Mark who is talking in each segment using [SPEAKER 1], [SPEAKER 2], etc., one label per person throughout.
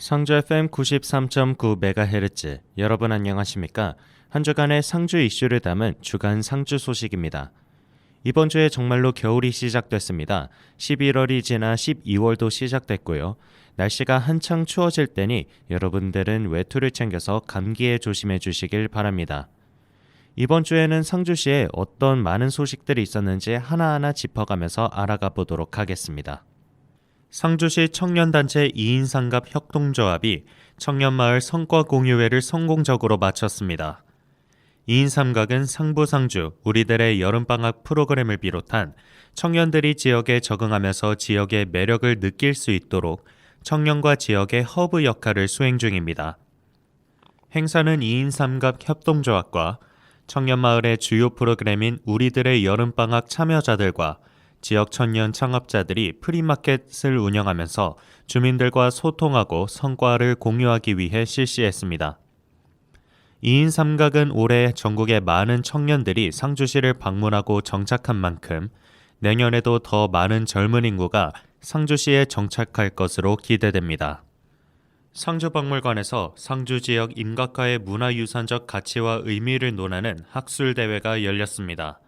[SPEAKER 1] 상주 FM 93.9MHz 여러분 안녕하십니까? 한 주간의 상주 이슈를 담은 주간 상주 소식입니다. 이번 주에 정말로 겨울이 시작됐습니다. 11월이 지나 12월도 시작됐고요. 날씨가 한창 추워질 때니 여러분들은 외투를 챙겨서 감기에 조심해 주시길 바랍니다. 이번 주에는 상주시에 어떤 많은 소식들이 있었는지 하나하나 짚어가면서 알아가 보도록 하겠습니다. 상주시 청년단체 2인 상갑 협동조합이 청년마을 성과공유회를 성공적으로 마쳤습니다. 2인 삼각은 상부상주 우리들의 여름방학 프로그램을 비롯한 청년들이 지역에 적응하면서 지역의 매력을 느낄 수 있도록 청년과 지역의 허브 역할을 수행 중입니다. 행사는 2인 삼갑 협동조합과 청년마을의 주요 프로그램인 우리들의 여름방학 참여자들과 지역 청년 창업자들이 프리마켓을 운영하면서 주민들과 소통하고 성과를 공유하기 위해 실시했습니다. 2인 삼각은 올해 전국의 많은 청년들이 상주시를 방문하고 정착한 만큼 내년에도 더 많은 젊은 인구가 상주시에 정착할 것으로 기대됩니다. 상주박물관에서 상주 지역 임각화의 문화유산적 가치와 의미를 논하는 학술대회가 열렸습니다.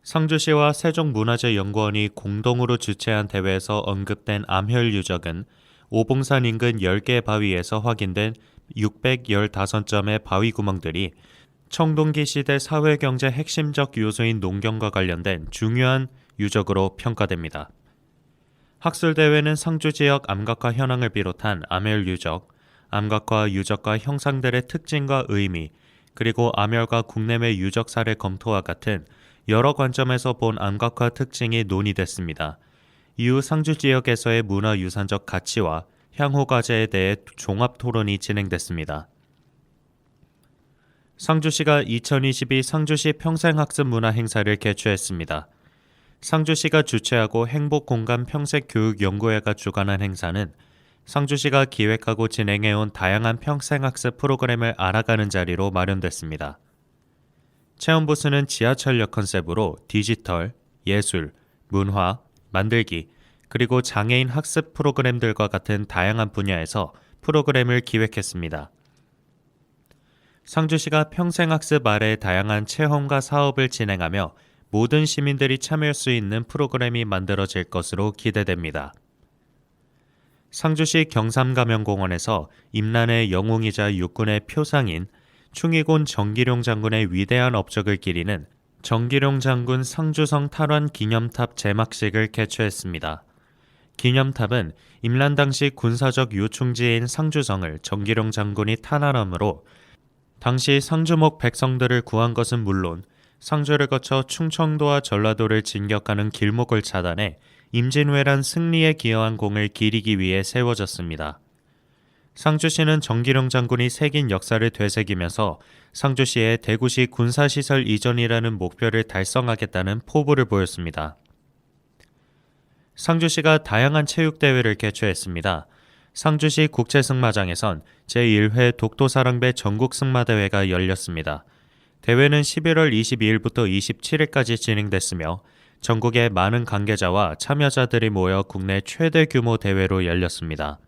[SPEAKER 1] 상주시와 세종문화재연구원이 공동으로 주최한 대회에서 언급된 암혈 유적은 오봉산 인근 10개 바위에서 확인된 615점의 바위 구멍들이 청동기 시대 사회경제 핵심적 요소인 농경과 관련된 중요한 유적으로 평가됩니다. 학술대회는 상주 지역 암각화 현황을 비롯한 암혈 유적, 암각화 유적과 형상들의 특징과 의미, 그리고 암혈과 국내외 유적 사례 검토와 같은 여러 관점에서 본 암각화 특징이 논의됐습니다. 이후 상주 지역에서의 문화유산적 가치와 향후 과제에 대해 종합 토론이 진행됐습니다. 상주시가 2022 상주시 평생학습 문화 행사를 개최했습니다. 상주시가 주최하고 행복공간 평생교육연구회가 주관한 행사는 상주시가 기획하고 진행해온 다양한 평생학습 프로그램을 알아가는 자리로 마련됐습니다. 체험부스는 지하철역 컨셉으로 디지털, 예술, 문화, 만들기, 그리고 장애인 학습 프로그램들과 같은 다양한 분야에서 프로그램을 기획했습니다. 상주시가 평생학습 아래 다양한 체험과 사업을 진행하며 모든 시민들이 참여할 수 있는 프로그램이 만들어질 것으로 기대됩니다. 상주시 경삼가면공원에서 임란의 영웅이자 육군의 표상인 충의곤 정기룡 장군의 위대한 업적을 기리는 정기룡 장군 상주성 탈환 기념탑 제막식을 개최했습니다. 기념탑은 임란 당시 군사적 요충지인 상주성을 정기룡 장군이 탈환함으로 당시 상주목 백성들을 구한 것은 물론 상주를 거쳐 충청도와 전라도를 진격하는 길목을 차단해 임진왜란 승리에 기여한 공을 기리기 위해 세워졌습니다. 상주시는 정기룡 장군이 새긴 역사를 되새기면서 상주시의 대구시 군사시설 이전이라는 목표를 달성하겠다는 포부를 보였습니다. 상주시가 다양한 체육대회를 개최했습니다. 상주시 국제승마장에선 제1회 독도사랑배 전국승마대회가 열렸습니다. 대회는 11월 22일부터 27일까지 진행됐으며 전국의 많은 관계자와 참여자들이 모여 국내 최대 규모 대회로 열렸습니다.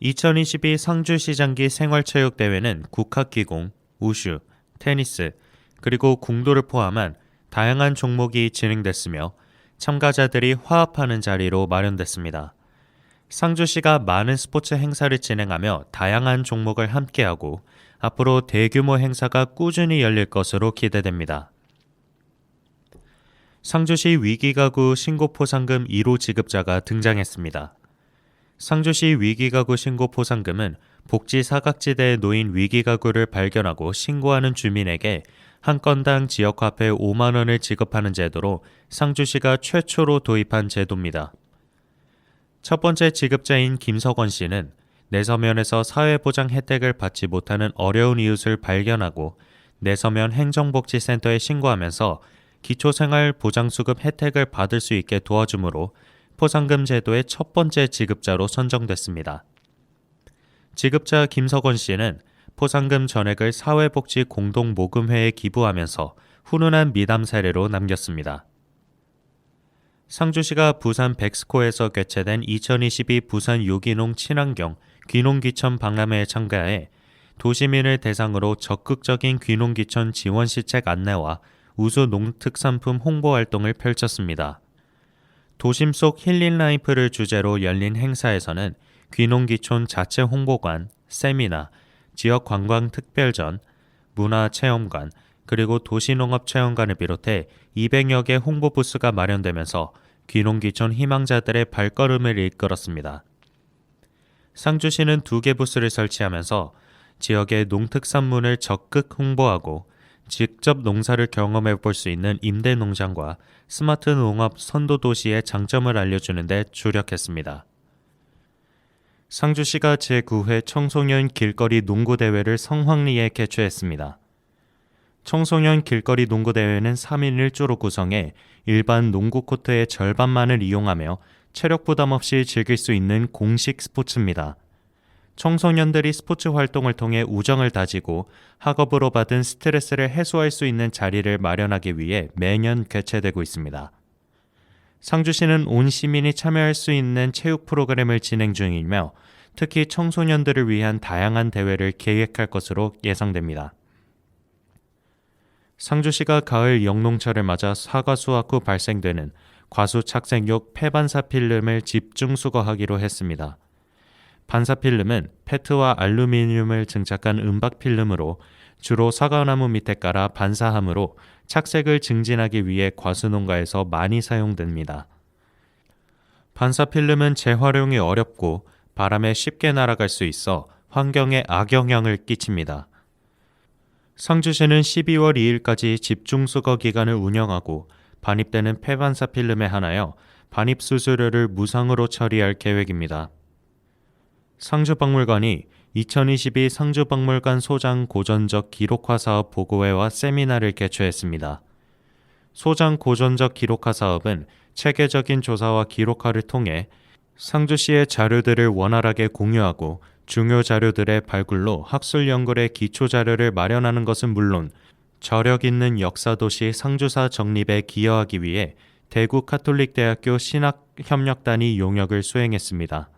[SPEAKER 1] 2022 상주시장기 생활체육대회는 국학기공, 우슈, 테니스, 그리고 궁도를 포함한 다양한 종목이 진행됐으며 참가자들이 화합하는 자리로 마련됐습니다. 상주시가 많은 스포츠 행사를 진행하며 다양한 종목을 함께하고 앞으로 대규모 행사가 꾸준히 열릴 것으로 기대됩니다. 상주시 위기가구 신고포상금 1호 지급자가 등장했습니다. 상주시 위기가구 신고포상금은 복지 사각지대에 놓인 위기가구를 발견하고 신고하는 주민에게 한 건당 지역화폐 5만 원을 지급하는 제도로 상주시가 최초로 도입한 제도입니다. 첫 번째 지급자인 김석원 씨는 내서면에서 사회보장 혜택을 받지 못하는 어려운 이웃을 발견하고 내서면 행정복지센터에 신고하면서 기초생활보장수급 혜택을 받을 수 있게 도와주므로 포상금 제도의 첫 번째 지급자로 선정됐습니다. 지급자 김석원 씨는 포상금 전액을 사회복지공동모금회에 기부하면서 훈훈한 미담 사례로 남겼습니다. 상주시가 부산 백스코에서 개최된 2022 부산 유기농 친환경 귀농귀촌 박람회에 참가해 도시민을 대상으로 적극적인 귀농귀촌 지원 시책 안내와 우수 농특산품 홍보 활동을 펼쳤습니다. 도심 속 힐링 라이프를 주제로 열린 행사에서는 귀농귀촌 자체 홍보관, 세미나, 지역 관광 특별전, 문화체험관, 그리고 도시농업체험관을 비롯해 200여 개 홍보 부스가 마련되면서 귀농귀촌 희망자들의 발걸음을 이끌었습니다. 상주시는 2개 부스를 설치하면서 지역의 농특산물을 적극 홍보하고 직접 농사를 경험해 볼 수 있는 임대 농장과 스마트 농업 선도 도시의 장점을 알려주는 데 주력했습니다. 상주시가 제9회 청소년 길거리 농구대회를 성황리에 개최했습니다. 청소년 길거리 농구대회는 3인 1조로 구성해 일반 농구 코트의 절반만을 이용하며 체력 부담 없이 즐길 수 있는 공식 스포츠입니다. 청소년들이 스포츠 활동을 통해 우정을 다지고 학업으로 받은 스트레스를 해소할 수 있는 자리를 마련하기 위해 매년 개최되고 있습니다. 상주시는 온 시민이 참여할 수 있는 체육 프로그램을 진행 중이며 특히 청소년들을 위한 다양한 대회를 계획할 것으로 예상됩니다. 상주시가 가을 영농철을 맞아 사과 수확 후 발생되는 과수 착색욕 폐반사 필름을 집중 수거하기로 했습니다. 반사 필름은 페트와 알루미늄을 증착한 은박 필름으로 주로 사과나무 밑에 깔아 반사함으로 착색을 증진하기 위해 과수농가에서 많이 사용됩니다. 반사 필름은 재활용이 어렵고 바람에 쉽게 날아갈 수 있어 환경에 악영향을 끼칩니다. 상주시는 12월 2일까지 집중 수거 기간을 운영하고 반입되는 폐반사 필름에 한하여 반입 수수료를 무상으로 처리할 계획입니다. 상주박물관이 2022 상주박물관 소장 고전적 기록화 사업 보고회와 세미나를 개최했습니다. 소장 고전적 기록화 사업은 체계적인 조사와 기록화를 통해 상주시의 자료들을 원활하게 공유하고 중요 자료들의 발굴로 학술 연구의 기초 자료를 마련하는 것은 물론 저력 있는 역사도시 상주사 정립에 기여하기 위해 대구 카톨릭대학교 신학협력단이 용역을 수행했습니다.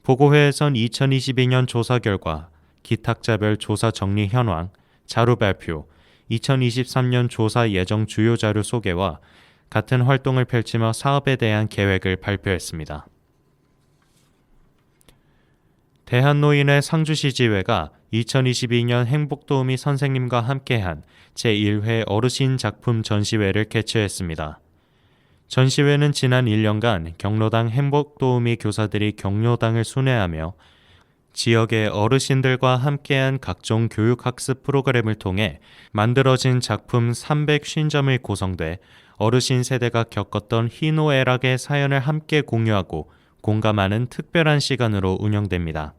[SPEAKER 1] 보고회에선 2022년 조사 결과, 기탁자별 조사 정리 현황, 자료 발표, 2023년 조사 예정 주요 자료 소개와 같은 활동을 펼치며 사업에 대한 계획을 발표했습니다. 대한노인회 상주시지회가 2022년 행복도우미 선생님과 함께한 제1회 어르신 작품 전시회를 개최했습니다. 전시회는 지난 1년간 경로당 행복도우미 교사들이 경로당을 순회하며 지역의 어르신들과 함께한 각종 교육학습 프로그램을 통해 만들어진 작품 350점이 구성돼 어르신 세대가 겪었던 희노애락의 사연을 함께 공유하고 공감하는 특별한 시간으로 운영됩니다.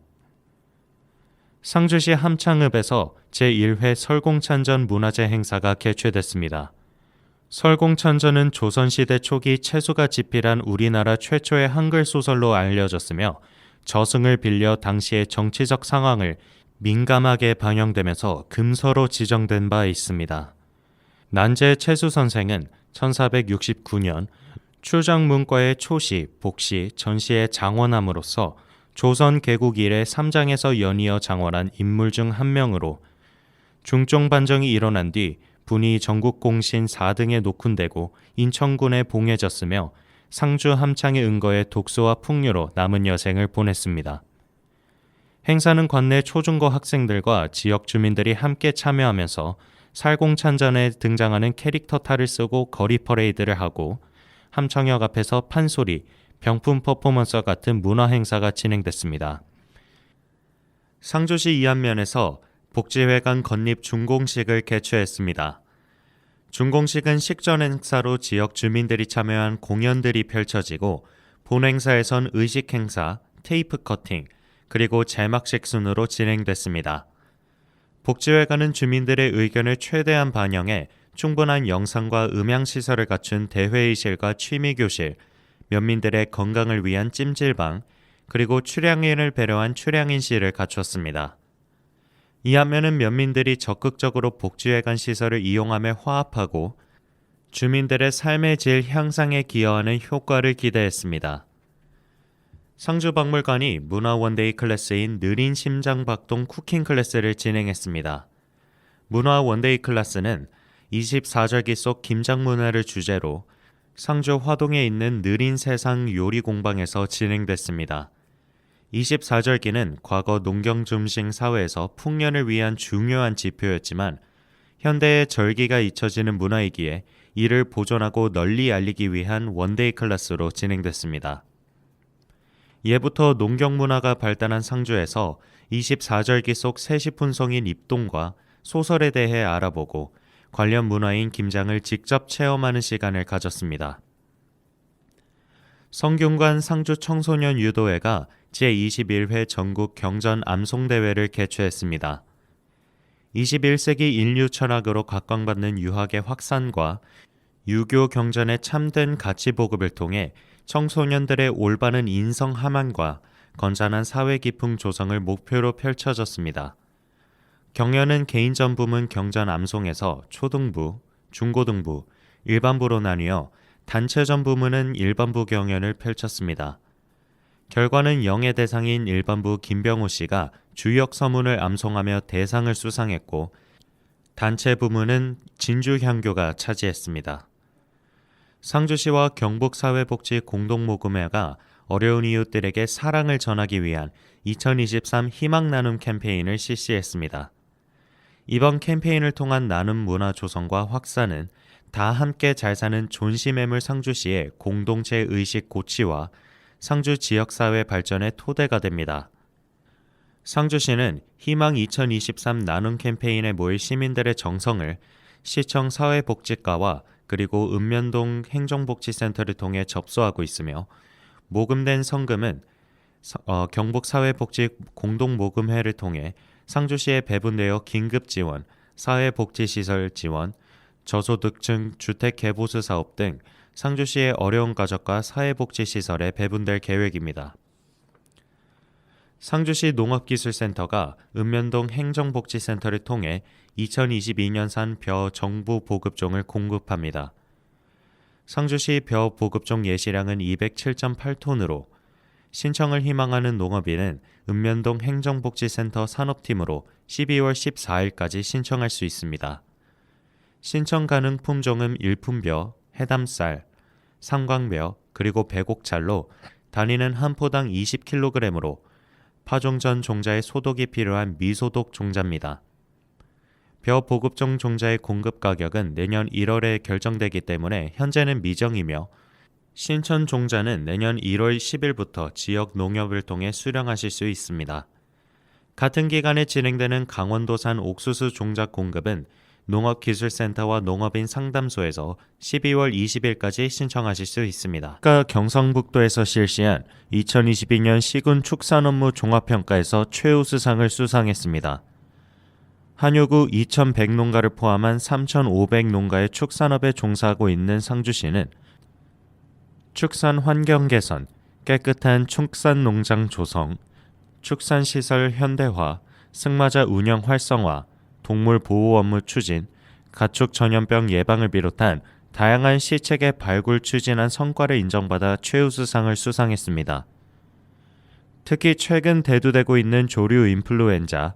[SPEAKER 1] 상주시 함창읍에서 제1회 설공찬전 문화제 행사가 개최됐습니다. 설공찬전은 조선시대 초기 채수가 집필한 우리나라 최초의 한글 소설로 알려졌으며 저승을 빌려 당시의 정치적 상황을 민감하게 반영되면서 금서로 지정된 바 있습니다. 난제 채수 선생은 1469년 출장문과의 초시, 복시, 전시의 장원함으로써 조선 개국 이래 3장에서 연이어 장원한 인물 중 한 명으로 중종 반정이 일어난 뒤 분이 전국공신 4등에 녹훈되고 인천군에 봉해졌으며 상주 함창의 은거에 독소와 풍류로 남은 여생을 보냈습니다. 행사는 관내 초중고 학생들과 지역 주민들이 함께 참여하면서 살공찬전에 등장하는 캐릭터 탈을 쓰고 거리 퍼레이드를 하고 함창역 앞에서 판소리, 병품 퍼포먼스와 같은 문화 행사가 진행됐습니다. 상주시 이안면에서 복지회관 건립 준공식을 개최했습니다. 준공식은 식전 행사로 지역 주민들이 참여한 공연들이 펼쳐지고 본 행사에선 의식 행사, 테이프 커팅, 그리고 제막식 순으로 진행됐습니다. 복지회관은 주민들의 의견을 최대한 반영해 충분한 영상과 음향 시설을 갖춘 대회의실과 취미교실, 면민들의 건강을 위한 찜질방, 그리고 출향인을 배려한 출향인실을 갖췄습니다. 이안면은 면민들이 적극적으로 복지회관 시설을 이용하며 화합하고 주민들의 삶의 질 향상에 기여하는 효과를 기대했습니다. 상주박물관이 문화 원데이 클래스인 느린 심장 박동 쿠킹 클래스를 진행했습니다. 문화 원데이 클래스는 24절기 속 김장 문화를 주제로 상주 화동에 있는 느린 세상 요리 공방에서 진행됐습니다. 24절기는 과거 농경 중심 사회에서 풍년을 위한 중요한 지표였지만 현대의 절기가 잊혀지는 문화이기에 이를 보존하고 널리 알리기 위한 원데이 클래스로 진행됐습니다. 예부터 농경 문화가 발달한 상주에서 24절기 속 세시푼송인 입동과 소설에 대해 알아보고 관련 문화인 김장을 직접 체험하는 시간을 가졌습니다. 성균관 상주 청소년 유도회가 제21회 전국 경전 암송대회를 개최했습니다. 21세기 인류 철학으로 각광받는 유학의 확산과 유교 경전의 참된 가치 보급을 통해 청소년들의 올바른 인성 함양과 건전한 사회 기풍 조성을 목표로 펼쳐졌습니다. 경연은 개인전 부문 경전 암송에서 초등부, 중고등부, 일반부로 나뉘어 단체전 부문은 일반부 경연을 펼쳤습니다. 결과는 영예 대상인 일반부 김병호 씨가 주역 서문을 암송하며 대상을 수상했고 단체 부문은 진주향교가 차지했습니다. 상주시와 경북사회복지 공동모금회가 어려운 이웃들에게 사랑을 전하기 위한 2023 희망나눔 캠페인을 실시했습니다. 이번 캠페인을 통한 나눔 문화 조성과 확산은 다 함께 잘 사는 존시매물 상주시의 공동체 의식 고취와 상주 지역사회 발전의 토대가 됩니다. 상주시는 희망 2023 나눔 캠페인에 모일 시민들의 정성을 시청 사회복지과와 그리고 읍면동 행정복지센터를 통해 접수하고 있으며 모금된 성금은 경북사회복지 공동모금회를 통해 상주시에 배분되어 긴급지원, 사회복지시설 지원, 저소득층 주택개보수 사업 등 상주시의 어려운 가족과 사회복지시설에 배분될 계획입니다. 상주시 농업기술센터가 읍면동 행정복지센터를 통해 2022년산 벼 정부 보급종을 공급합니다. 상주시 벼 보급종 예시량은 207.8톤으로 신청을 희망하는 농업인은 읍면동 행정복지센터 산업팀으로 12월 14일까지 신청할 수 있습니다. 신청 가능 품종은 일품벼, 해담쌀, 상광벼, 그리고 배곡찰로 단위는 한 포당 20kg으로 파종 전 종자의 소독이 필요한 미소독 종자입니다. 벼 보급종 종자의 공급 가격은 내년 1월에 결정되기 때문에 현재는 미정이며 신청 종자는 내년 1월 10일부터 지역 농협을 통해 수령하실 수 있습니다. 같은 기간에 진행되는 강원도산 옥수수 종자 공급은 농업기술센터와 농업인 상담소에서 12월 20일까지 신청하실 수 있습니다. 아까 경상북도에서 실시한 2022년 시군 축산업무 종합평가에서 최우수상을 수상했습니다. 한효구 2100농가를 포함한 3500농가의 축산업에 종사하고 있는 상주시는 축산 환경 개선, 깨끗한 축산 농장 조성, 축산시설 현대화, 승마자 운영 활성화, 동물 보호 업무 추진, 가축 전염병 예방을 비롯한 다양한 시책의 발굴 추진한 성과를 인정받아 최우수상을 수상했습니다. 특히 최근 대두되고 있는 조류 인플루엔자,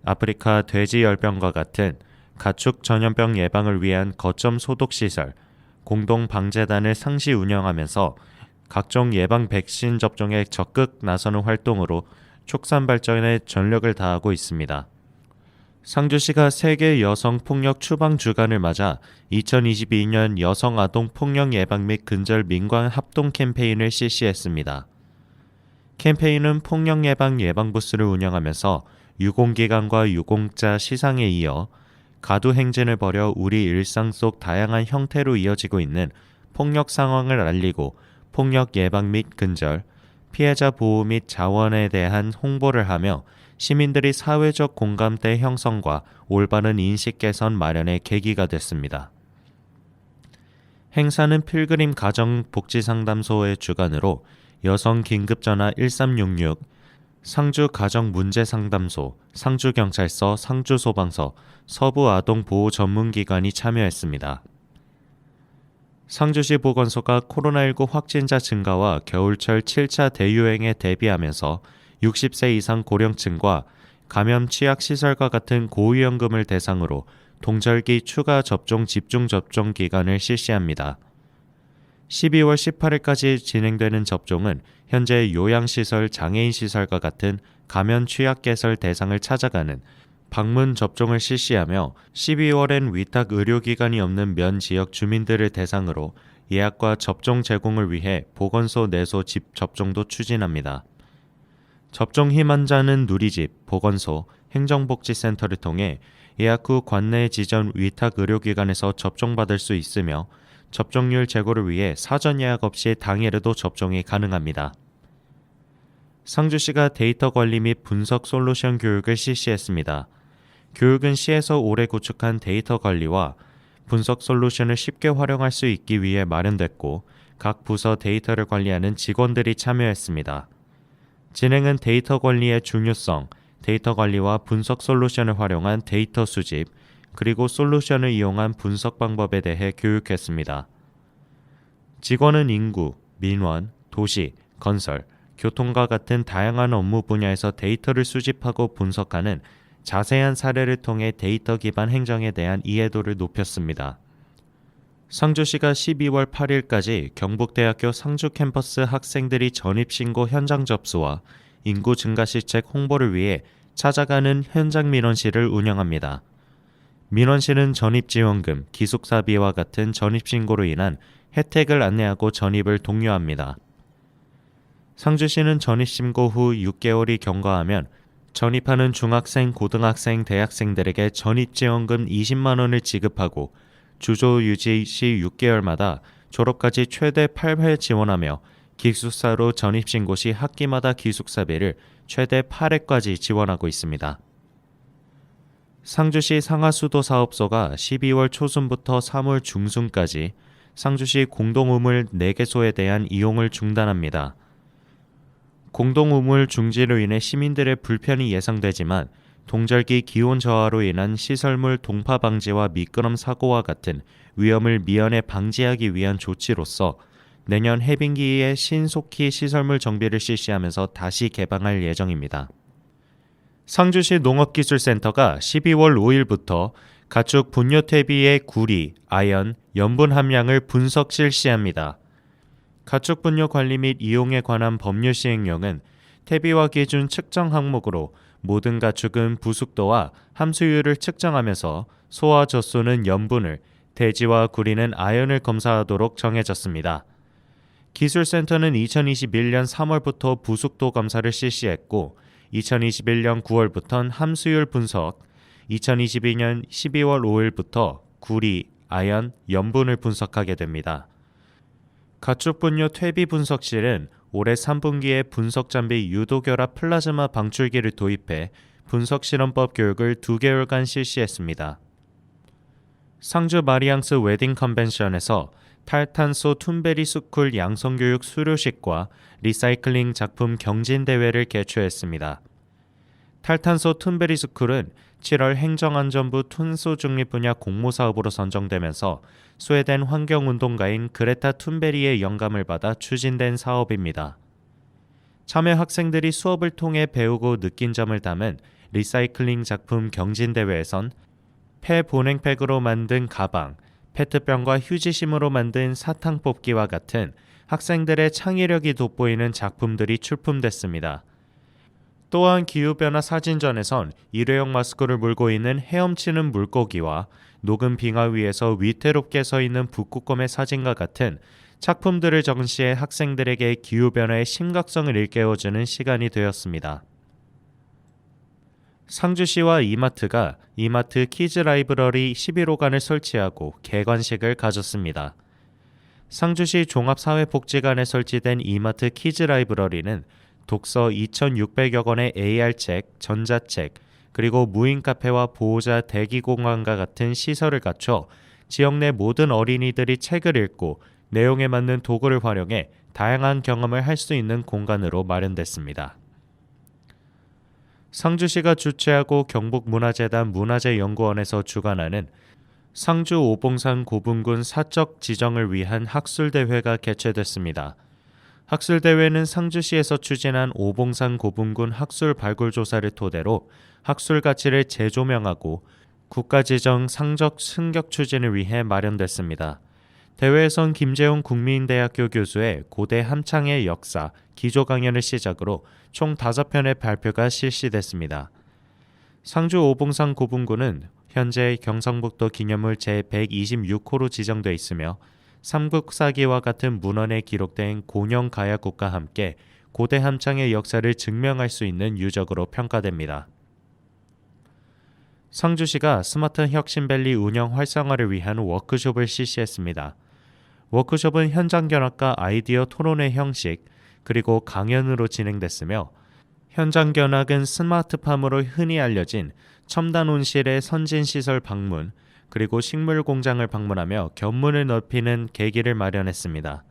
[SPEAKER 1] 아프리카 돼지열병과 같은 가축 전염병 예방을 위한 거점 소독시설, 공동방재단을 상시 운영하면서 각종 예방 백신 접종에 적극 나서는 활동으로 축산 발전에 전력을 다하고 있습니다. 상주시가 세계 여성 폭력 추방 주간을 맞아 2022년 여성 아동 폭력 예방 및 근절 민관 합동 캠페인을 실시했습니다. 캠페인은 폭력 예방 예방부스를 운영하면서 유공기관과 유공자 시상에 이어 가두 행진을 벌여 우리 일상 속 다양한 형태로 이어지고 있는 폭력 상황을 알리고 폭력 예방 및 근절, 피해자 보호 및 자원에 대한 홍보를 하며 시민들이 사회적 공감대 형성과 올바른 인식 개선 마련의 계기가 됐습니다. 행사는 필그림 가정복지상담소의 주관으로 여성 긴급전화 1366, 상주가정문제상담소, 상주경찰서, 상주소방서, 서부아동보호전문기관이 참여했습니다. 상주시 보건소가 코로나19 확진자 증가와 겨울철 7차 대유행에 대비하면서 60세 이상 고령층과 감염 취약 시설과 같은 고위험금을 대상으로 동절기 추가 접종 집중 접종 기간을 실시합니다. 12월 18일까지 진행되는 접종은 현재 요양시설, 장애인시설과 같은 감염 취약계설 대상을 찾아가는 방문 접종을 실시하며 12월엔 위탁 의료기관이 없는 면 지역 주민들을 대상으로 예약과 접종 제공을 위해 보건소 내소 집 접종도 추진합니다. 접종 희망자는 누리집, 보건소, 행정복지센터를 통해 예약 후 관내 지정 위탁 의료기관에서 접종받을 수 있으며 접종률 제고를 위해 사전 예약 없이 당일에도 접종이 가능합니다. 상주시가 데이터 관리 및 분석 솔루션 교육을 실시했습니다. 교육은 시에서 오래 구축한 데이터 관리와 분석 솔루션을 쉽게 활용할 수 있기 위해 마련됐고 각 부서 데이터를 관리하는 직원들이 참여했습니다. 진행은 데이터 관리의 중요성, 데이터 관리와 분석 솔루션을 활용한 데이터 수집, 그리고 솔루션을 이용한 분석 방법에 대해 교육했습니다. 직원은 인구, 민원, 도시, 건설, 교통과 같은 다양한 업무 분야에서 데이터를 수집하고 분석하는 자세한 사례를 통해 데이터 기반 행정에 대한 이해도를 높였습니다. 상주시가 12월 8일까지 경북대학교 상주 캠퍼스 학생들이 전입신고 현장 접수와 인구 증가 시책 홍보를 위해 찾아가는 현장 민원실을 운영합니다. 민원실은 전입지원금, 기숙사비와 같은 전입신고로 인한 혜택을 안내하고 전입을 독려합니다. 상주시는 전입신고 후 6개월이 경과하면 전입하는 중학생, 고등학생, 대학생들에게 전입지원금 20만 원을 지급하고 주조 유지 시 6개월마다 졸업까지 최대 8회 지원하며 기숙사로 전입신고 시 학기마다 기숙사비를 최대 8회까지 지원하고 있습니다. 상주시 상하수도사업소가 12월 초순부터 3월 중순까지 상주시 공동우물 4개소에 대한 이용을 중단합니다. 공동우물 중지로 인해 시민들의 불편이 예상되지만 동절기 기온 저하로 인한 시설물 동파 방지와 미끄럼 사고와 같은 위험을 미연에 방지하기 위한 조치로서 내년 해빙기에 신속히 시설물 정비를 실시하면서 다시 개방할 예정입니다. 상주시 농업기술센터가 12월 5일부터 가축 분뇨 퇴비의 구리, 아연, 염분 함량을 분석 실시합니다. 가축 분뇨 관리 및 이용에 관한 법률 시행령은 퇴비와 기준 측정 항목으로 모든 가축은 부숙도와 함수율을 측정하면서 소와 젖소는 염분을, 돼지와 구리는 아연을 검사하도록 정해졌습니다. 기술센터는 2021년 3월부터 부숙도 검사를 실시했고 2021년 9월부터는 함수율 분석, 2022년 12월 5일부터 구리, 아연, 염분을 분석하게 됩니다. 가축 분뇨 퇴비 분석실은 올해 3분기에 분석 장비 유도결합 플라즈마 방출기를 도입해 분석 실험법 교육을 2개월간 실시했습니다. 상주 마리앙스 웨딩 컨벤션에서 탈탄소 툰베리 스쿨 양성교육 수료식과 리사이클링 작품 경진대회를 개최했습니다. 탈탄소 툰베리 스쿨은 7월 행정안전부 탄소 중립 분야 공모사업으로 선정되면서 스웨덴 환경운동가인 그레타 툰베리의 영감을 받아 추진된 사업입니다. 참여 학생들이 수업을 통해 배우고 느낀 점을 담은 리사이클링 작품 경진대회에선 폐 보냉팩으로 만든 가방, 페트병과 휴지심으로 만든 사탕 뽑기와 같은 학생들의 창의력이 돋보이는 작품들이 출품됐습니다. 또한 기후변화 사진전에선 일회용 마스크를 물고 있는 헤엄치는 물고기와 녹은 빙하 위에서 위태롭게 서 있는 북극곰의 사진과 같은 작품들을 전시해 학생들에게 기후변화의 심각성을 일깨워주는 시간이 되었습니다. 상주시와 이마트가 이마트 키즈 라이브러리 11호관을 설치하고 개관식을 가졌습니다. 상주시 종합사회복지관에 설치된 이마트 키즈 라이브러리는 독서 2,600여 권의 AR책, 전자책, 그리고 무인 카페와 보호자 대기 공간과 같은 시설을 갖춰 지역 내 모든 어린이들이 책을 읽고 내용에 맞는 도구를 활용해 다양한 경험을 할 수 있는 공간으로 마련됐습니다. 상주시가 주최하고 경북문화재단 문화재연구원에서 주관하는 상주 오봉산 고분군 사적 지정을 위한 학술대회가 개최됐습니다. 학술대회는 상주시에서 추진한 오봉산 고분군 학술 발굴 조사를 토대로 학술 가치를 재조명하고 국가지정 상적 승격 추진을 위해 마련됐습니다. 대회에선 김재웅 국민대학교 교수의 고대 함창의 역사, 기조 강연을 시작으로 총 5편의 발표가 실시됐습니다. 상주 오봉산 고분군은 현재 경상북도 기념물 제126호로 지정돼 있으며 삼국사기와 같은 문헌에 기록된 고령 가야국과 함께 고대 함창의 역사를 증명할 수 있는 유적으로 평가됩니다. 상주시가 스마트 혁신밸리 운영 활성화를 위한 워크숍을 실시했습니다. 워크숍은 현장 견학과 아이디어 토론회 형식 그리고 강연으로 진행됐으며 현장 견학은 스마트팜으로 흔히 알려진 첨단 온실의 선진시설 방문 그리고 식물 공장을 방문하며 견문을 넓히는 계기를 마련했습니다.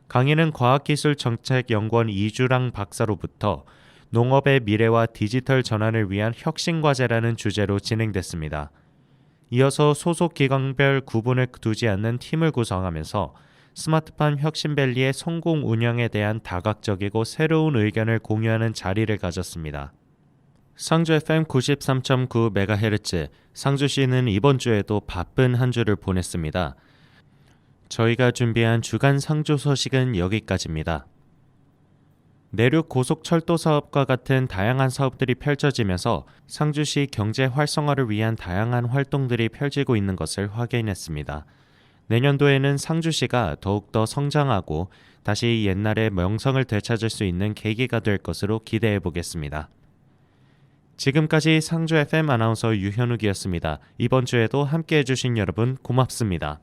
[SPEAKER 1] 강의는 과학기술정책연구원 이주랑 박사로부터 농업의 미래와 디지털 전환을 위한 혁신과제라는 주제로 진행됐습니다. 이어서 소속 기관별 구분을 두지 않는 팀을 구성하면서 스마트팜 혁신밸리의 성공 운영에 대한 다각적이고 새로운 의견을 공유하는 자리를 가졌습니다. 상주 FM 93.9MHz, 상주시는 이번 주에도 바쁜 한 주를 보냈습니다. 저희가 준비한 주간 상주 소식은 여기까지입니다. 내륙 고속철도 사업과 같은 다양한 사업들이 펼쳐지면서 상주시 경제 활성화를 위한 다양한 활동들이 펼치고 있는 것을 확인했습니다. 내년도에는 상주시가 더욱더 성장하고 다시 옛날의 명성을 되찾을 수 있는 계기가 될 것으로 기대해 보겠습니다. 지금까지 상주 FM 아나운서 유현욱이었습니다. 이번 주에도 함께해 주신 여러분 고맙습니다.